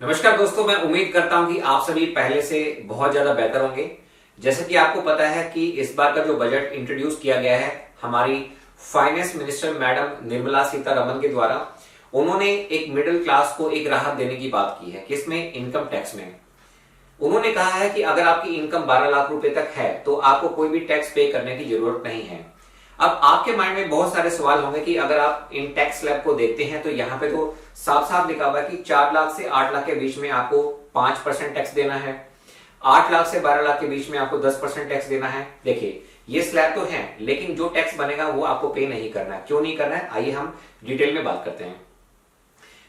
नमस्कार दोस्तों, मैं उम्मीद करता हूं कि आप सभी पहले से बहुत ज्यादा बेहतर होंगे। जैसे कि आपको पता है कि इस बार का जो बजट इंट्रोड्यूस किया गया है हमारी finance minister madam Nirmala Sitharaman के द्वारा, उन्होंने एक मिडिल क्लास को एक राहत देने की बात की है। किसमें? इनकम टैक्स में। उन्होंने कहा है कि अगर आपकी इनकम 12 लाख रुपए तक है तो आपको कोई भी टैक्स पे करने की जरूरत नहीं है। अब आपके माइंड में बहुत सारे सवाल होंगे कि अगर आप इन टैक्स स्लैब को देखते हैं तो यहाँ पे तो साफ साफ लिखा हुआ है कि 4 लाख से 8 लाख के बीच में आपको 5% टैक्स देना है, 8 लाख से 12 लाख के बीच में आपको 10% टैक्स देना है। देखिए, ये स्लैब तो है, लेकिन जो टैक्स बनेगा वो आपको पे नहीं करना है। क्यों नहीं करना है, आइए हम डिटेल में बात करते हैं।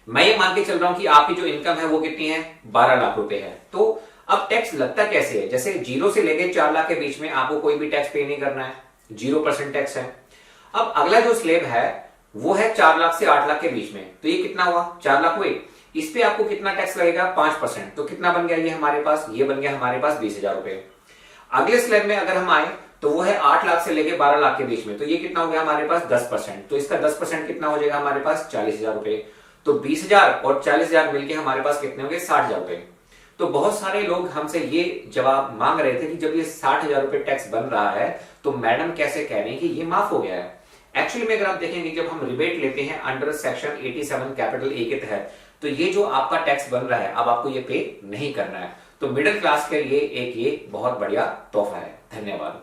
मैं ये मान के चल रहा हूं कि आपकी जो इनकम है वो कितनी है, 12 लाख रुपए है। तो अब टैक्स लगता कैसे है? जैसे 0 से लेके 4 लाख के बीच में आपको कोई भी टैक्स पे नहीं करना है, 0% टैक्स है। अब अगला जो स्लैब है वो है 4 लाख से 8 लाख के बीच में। तो ये कितना हुआ, 4 लाख हुए। इस पे आपको कितना टैक्स लगेगा, 5%। तो कितना बन गया ये हमारे पास? ये बन गया हमारे पास 20,000 रुपए। अगले स्लैब में अगर हम आए तो वो है 8 लाख से लेके 12 लाख के बीच में। तो ये कितना हो गया हमारे पास, 10%। तो इसका 10% कितना हो जाएगा हमारे पास, 40,000 रुपए। तो 20,000 और 40,000 मिलके हमारे पास कितने होंगे, 60,000 रुपए। तो बहुत सारे लोग हमसे ये जवाब मांग रहे थे कि जब ये 60,000 रुपए टैक्स बन रहा है तो मैडम कैसे कह रहे हैं कि ये माफ हो गया है। एक्चुअली में अगर आप देखेंगे, जब हम रिबेट लेते हैं अंडर सेक्शन 87 कैपिटल ए के तहत, तो ये जो आपका टैक्स बन रहा है अब आपको ये पे नहीं करना है। तो मिडिल क्लास के लिए एक ये बहुत बढ़िया तोहफा है। धन्यवाद।